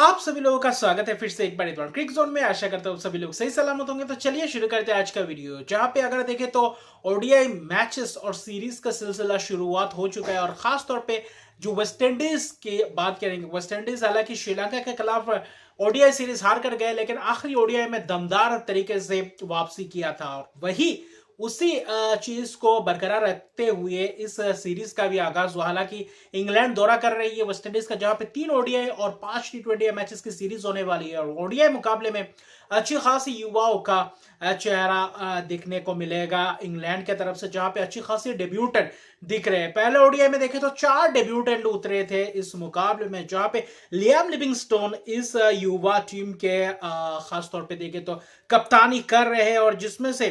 आप सभी लोगों का स्वागत है फिर से एक बार इस क्रिक जोन में। आशा करता हूँ सभी लोग सही सलामत होंगे। तो चलिए शुरू करते हैं आज का वीडियो, जहां पे अगर देखें तो ओडीआई मैचेस और सीरीज का सिलसिला शुरुआत हो चुका है। और खास तौर पे जो वेस्ट इंडीज की बात करेंगे, वेस्ट इंडीज हालांकि श्रीलंका के खिलाफ ओडीआई सीरीज हार कर गए, लेकिन आखिरी ओडीआई में दमदार तरीके से वापसी किया था। और वही उसी चीज को बरकरार रखते हुए इस सीरीज का भी आगाज हुआ। हालांकि इंग्लैंड दौरा कर रही है वेस्ट इंडीज का, जहां पे 3 ओडीआई और 5 टी20 मैचेस की सीरीज होने वाली है। और ओडीआई मुकाबले में अच्छी खासी युवाओं का चेहरा देखने को मिलेगा इंग्लैंड की तरफ से, जहां पे अच्छी खासी डेब्यूटेंट दिख रहे हैं। पहले ओडीआई में देखे तो 4 डेब्यूटेंट उतरे थे इस मुकाबले में, जहां पे लियाम लिविंगस्टोन इस युवा टीम के खास तौर पे देखे तो कप्तानी कर रहे हैं। और जिसमें से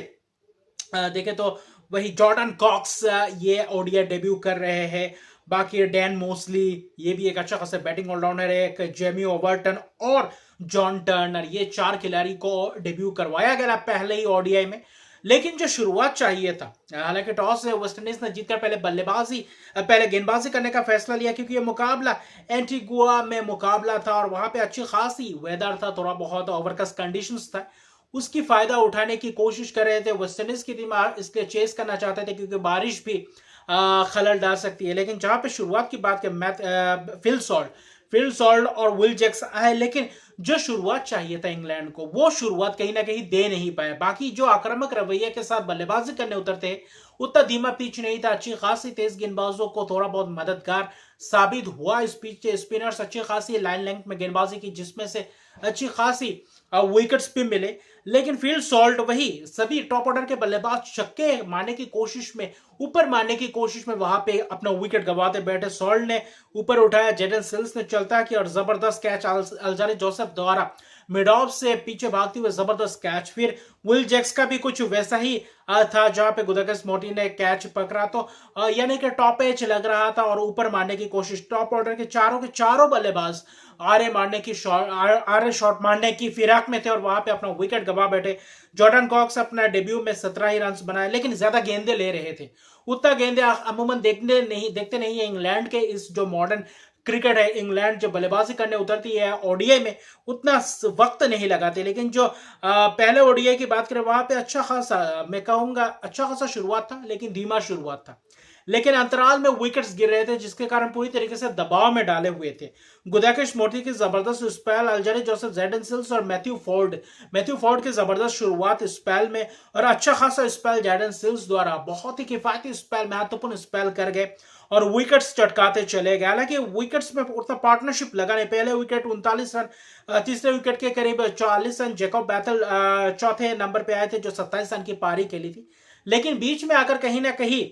देखे तो वही जॉर्डन कॉक्स ये ओडीआई डेब्यू कर रहे हैं। बाकी डैन मोस्ली ये भी एक अच्छा खासा बैटिंग ऑलराउंडर है। एक जेमी ओवर्टन और जॉन टर्नर, ये 4 खिलाड़ी को डेब्यू करवाया गया पहले ही ओडीआई में। लेकिन जो शुरुआत चाहिए था, हालांकि टॉस से वेस्ट इंडीज ने जीतकर पहले गेंदबाजी करने का फैसला लिया, क्योंकि ये मुकाबला एंटीगुआ में मुकाबला था और वहां पे अच्छी खासी वेदर था, थोड़ा बहुत ओवरकास्ट कंडीशंस था। उसकी फायदा उठाने की कोशिश कर रहे थे वेस्ट इंडीज की टीम, इसलिए चेस करना चाहते थे क्योंकि बारिश भी खलल डाल सकती है। लेकिन जहां पे शुरुआत की बात करें, फिल सॉल्ट और विल जैक्स आए, लेकिन जो शुरुआत चाहिए था इंग्लैंड को, वो शुरुआत कहीं ना कहीं दे नहीं पाए। बाकी जो आक्रामक रवैये के साथ बल्लेबाजी करने उतरते, उतना धीमा पिच नहीं था। अच्छी खासी तेज गेंदबाजों को थोड़ा बहुत मददगार साबित हुआ इस पिच के स्पिनर्स, अच्छी खासी लाइन लेंथ में गेंदबाजी की, जिसमें से अच्छी खासी विकेट्स भी मिले। लेकिन फील्ड सॉल्ट वही सभी टॉप ऑर्डर के बल्लेबाज छक्के मारने की कोशिश में, ऊपर मारने की कोशिश में वहां पे अपना विकेट गंवाते बैठे। सॉल्ट ने ऊपर उठाया, जेडन सिल्स ने चलता किया और जबरदस्त कैच अल्जारी जोसेफ द्वारा मिड ऑफ से पीछे भागते हुए जबरदस्त कैच। फिर विल जैक्स का भी कुछ वैसा ही था, जहां पे गुदाकस मोटी ने कैच पकड़ा, तो यानी कि टॉप एज लग रहा था और ऊपर मारने की कोशिश। टॉप ऑर्डर के चारों बल्लेबाज आरे शॉट मारने की फिराक में थे और वहां पे अपना विकेट गवा बैठे। जॉर्डन कॉक्स अपना डेब्यू में 17 ही रन बनाए, लेकिन ज्यादा गेंदे ले रहे थे। उतना गेंदे अमूमन देखते नहीं है इंग्लैंड के इस जो मॉडर्न क्रिकेट है। इंग्लैंड जो बल्लेबाजी करने उतरती है ओडीआई में, उतना वक्त नहीं लगाते। लेकिन जो पहले ओडीआई की बात करें, वहां पे अच्छा खासा, मैं कहूंगा अच्छा खासा शुरुआत था, लेकिन धीमा शुरुआत था। लेकिन अंतराल में विकेट्स गिर रहे थे, जिसके कारण पूरी तरीके से दबाव में डाले हुए थे। गुदाकेश मोर्टी की जबरदस्त स्पेल, अल्जारी जोसेफ, जेडन सिल्स और मैथ्यू फोर्ड की जबरदस्त शुरुआत स्पेल में, और अच्छा खासा स्पेल जेडन सिल्स द्वारा, बहुत ही किफायती स्पेल, महत्वपूर्ण स्पेल कर गए और विकेट्स चटकाते चले गए। हालांकि विकेट्स में उतना पार्टनरशिप लगा नहीं। पहले विकेट 39 रन, तीसरे विकेट के करीब 40 रन जैकब बैथल चौथे नंबर पे आए थे, जो 27 रन की पारी खेली थी। लेकिन बीच में आकर कहीं ना कहीं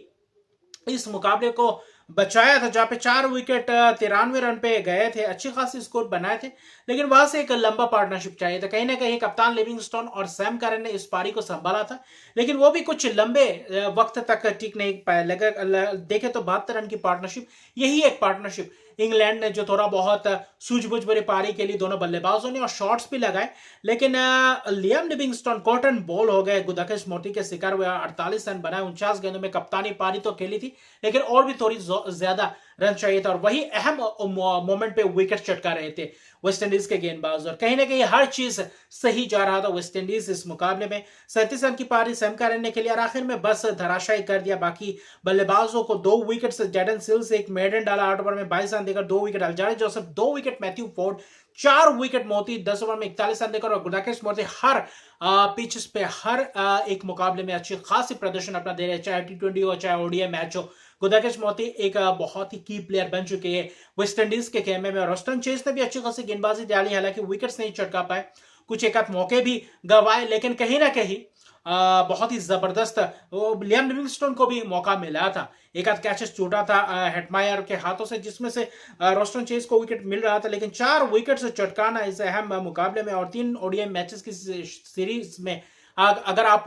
इस मुकाबले को बचाया था, जहां पे 4 विकेट 93 रन पे गए थे, अच्छी खासी स्कोर बनाए थे। लेकिन वहां से एक लंबा पार्टनरशिप चाहिए था। कहीं ना कहीं कप्तान लिविंगस्टोन और सैम करन ने इस पारी को संभाला था, लेकिन वो भी कुछ लंबे वक्त तक टिक नहीं पाया। देखे तो 72 रन की पार्टनरशिप, यही एक पार्टनरशिप इंग्लैंड ने जो थोड़ा बहुत सूझबूझ भरी पारी के लिए दोनों बल्लेबाजों ने और शॉट्स भी लगाए। लेकिन लियाम लिविंगस्टोन कॉटन बॉल हो गए, गुदाकेश मोती के शिकार हुए। 48 रन बनाए 49 गेंदों में, कप्तानी पारी तो खेली थी, लेकिन और भी थोड़ी ज्यादा रन चाहिए था। और वही अहम मोमेंट पे विकेट चटका रहे थे वेस्ट इंडीज के गेंदबाज, और कहीं ना कहीं हर चीज सही जा रहा था वेस्ट इंडीज इस मुकाबले में। 37 रन की पारी सैम करन ने खेली और आखिर में बस धराशायी कर दिया। बाकी बल्लेबाजों को 2 विकेट से जेडन सिल्स एक मेडन डाला 8 ओवर में 22 रन देकर, 2 wicket Alzarri Joseph, 2 wicket Matthew Forde, 4 wicket मोती 10 ओवर में 41 रन देकर। और गुदाकेश मोती हर पिचेस पे हर एक मुकाबले में अच्छी खासी प्रदर्शन अपना दे रहे हैं, चाहे टी20 हो चाहे ओडीआई मैच हो। गुदाकेश मोती एक बहुत ही की प्लेयर बन चुके हैं वेस्ट इंडीज के खेमे में। रस्टन चेस ने भी अच्छी खासी गेंदबाजी डाली, हालांकि विकेट्स नहीं चटका पाए, कुछ एक आध मौके भी गंवाए। लेकिन कहीं ना कहीं बहुत ही जबरदस्त लियाम लिविंगस्टोन को भी मौका मिला था, एक आध कैचेस छूटा था हेटमायर के हाथों से, जिसमें से रोस्टन चेस को विकेट मिल रहा था। लेकिन 4 विकेट से चटकाना इस अहम मुकाबले में और 3 ओडीआई मैचेस की सीरीज में, अगर आप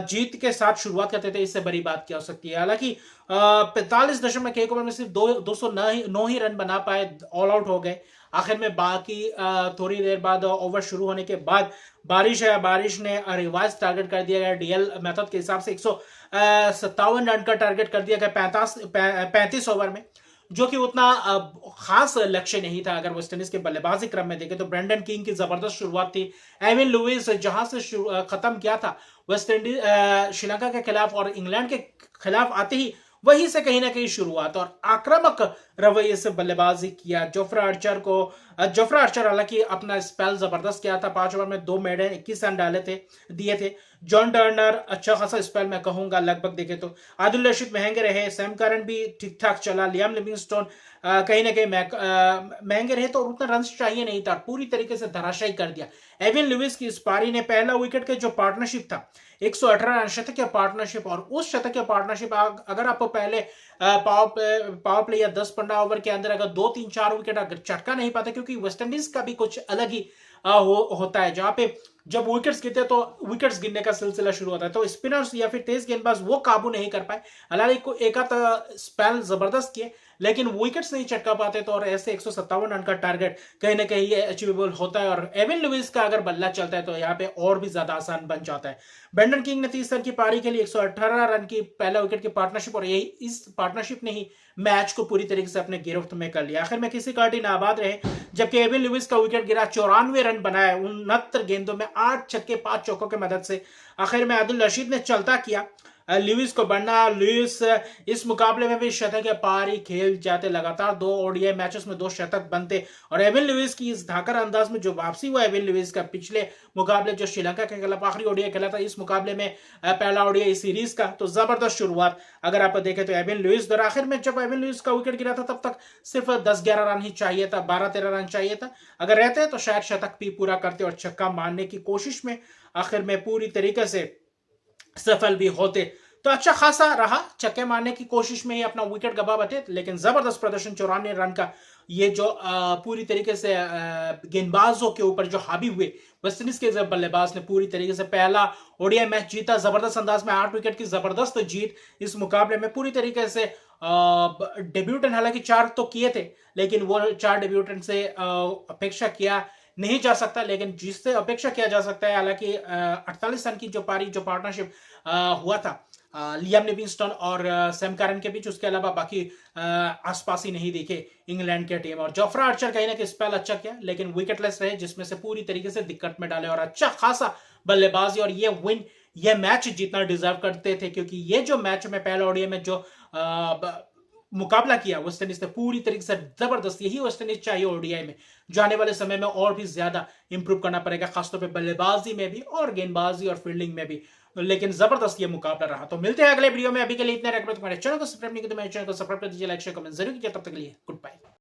जीत के साथ शुरुआत करते थे, इससे बड़ी बात क्या हो सकती है। हालांकि 45.1 ओवर में सिर्फ 209 ही रन बना पाए, ऑल आउट हो गए। आखिर में बाकी थोड़ी देर बाद ओवर शुरू होने के बाद बारिश ने रिवाइज टारगेट कर दिया गया। डीएल मेथड के हिसाब से 157 रन का टारगेट कर दिया गया 35 ओवर में। जो कि उतना खास लक्ष्य नहीं था। अगर वेस्ट इंडीज के बल्लेबाजी क्रम में देखें तो ब्रेंडन किंग की जबरदस्त शुरुआत थी। एविन लुइस जहां से खत्म किया था वेस्ट इंडीज श्रीलंका के खिलाफ और इंग्लैंड के खिलाफ आते ही वहीं से कहीं ना कहीं शुरुआत और आक्रामक रवैये से बल्लेबाजी किया। जोफ्रा आर्चर हालांकि अपना स्पेल जबरदस्त किया था। 5 ओवर में 2 मेडन 21 रन दिए थे। जॉन टर्नर अच्छा खासा स्पेल मैं कहूंगा लगभग देखे तो। आदिल रशीद महंगे रहे। सैम करन भी ठीक ठाक चला। लियाम लिविंगस्टोन कहीं ना कहीं महंगे रहे तो उतना रन चाहिए नहीं था, पूरी तरीके से धराशायी कर दिया। एविन लुइस की इस पारी ने पहला विकेट के जो पार्टनरशिप था 118 रन शतकीय पार्टनरशिप, और उस शतकीय पार्टनरशिप अगर आप पहले पावर प्ले या 10-15 ओवर के अंदर अगर 2-3-4 विकेट अगर चटका नहीं पाते, क्योंकि वेस्टइंडीज का भी कुछ अलग ही होता है जहां पे जब विकेट्स गिरते तो विकेट्स गिरने का सिलसिला शुरू होता है, तो स्पिनर्स या फिर तेज गेंदबाज वो काबू नहीं कर पाए। हालांकि को एक स्पेल जबरदस्त किए लेकिन विकेट्स नहीं चटका पाते, तो और ऐसे 157 रन का टारगेट कहीं ना कहीं अचीवेबल होता है। और एविन लुइस का अगर बल्ला चलता है तो यहाँ पे और भी ज्यादा आसान बन जाता है। ब्रेंडन किंग ने 30 रन की पारी के लिए 118 रन की पहला विकेट की पार्टनरशिप, और यही इस पार्टनरशिप ने ही मैच को पूरी तरीके से अपने गिरफ्त में कर लिया। आखिर में किसी पार्टी नाबाद रहे, जबकि एविन लुइस का विकेट गिरा। 94 रन बनाए 69 गेंदों में, 8 छक्के 5 चौकों की मदद से। आखिर में आदिल रशीद ने चलता किया लुइस को बनना। लुइस इस मुकाबले में भी शतक पारी खेल जाते, लगातार 2 ओडीआई मैचेस में 2 शतक बनते, और एविन लुइस की इस धाकर अंदाज में जो वापसी हुआ एविन लुइस का पिछले मुकाबले जो श्रीलंका के खिलाफ आखिरी ओडीआई खेला था, इस मुकाबले में पहला ओडीआई सीरीज का, तो जबरदस्त शुरुआत अगर आप देखें तो एविन लुइस द्वारा। आखिर में जब एविन लुइस का विकेट गिरा था तब तक सिर्फ 10-11 रन ही चाहिए था, 12-13 रन चाहिए था। अगर रहते तो शायद शतक भी पूरा करते और छक्का मारने की कोशिश में आखिर में पूरी तरीके से सफल भी होते। तो अच्छा खासा रहा, छक्के मारने की कोशिश में ही अपना विकेट गवा बैठे, लेकिन जबरदस्त प्रदर्शन 94 रन का ये जो पूरी तरीके से गेंदबाजों के ऊपर जो हावी हुए वेस्टइंडीज के बल्लेबाज ने पूरी तरीके से पहला ओडीआई मैच जीता जबरदस्त अंदाज में। 8 विकेट की जबरदस्त जीत इस मुकाबले में पूरी तरीके से। डेब्यूटेंट हालांकि 4 तो किए थे, लेकिन वो 4 डेब्यूटेंट से अपेक्षा किया नहीं जा सकता, लेकिन जिससे अपेक्षा किया जा सकता है। हालांकि 48 रन की जो पार्टनरशिप हुआ था लियाम लिविंगस्टोन और सैम करन के बीच, उसके अलावा बाकी आसपास ही नहीं देखे इंग्लैंड के टीम। और जोफ्रा आर्चर कहीं ना कहीं स्पेल अच्छा किया, लेकिन विकेटलेस रहे, जिसमें से पूरी तरीके से दिक्कत में डाले। और अच्छा खासा बल्लेबाजी, और ये विन ये मैच जीतना डिजर्व करते थे, क्योंकि ये जो मैच में पहला ओडीआई में जो मुकाबला किया वेस्टइंडीज ने पूरी तरीके से जबरदस्त, यही वेस्टइंडीज चाहिए ओडीआई में, जो आने वाले समय में और भी ज्यादा इंप्रूव करना पड़ेगा, खासतौर पे बल्लेबाजी में भी और गेंदबाजी और फील्डिंग में भी। लेकिन जबरदस्त ये मुकाबला रहा। तो मिलते हैं अगले वीडियो में, अभी के लिए इतना। तुम्हारे चैनल को सब्सक्राइब नहीं किया तो मेरे चैनल को सब्सक्राइब कर दीजिए, लाइक शेयर कमेंट जरूर कीजिए। तब तक के लिए गुड बाय।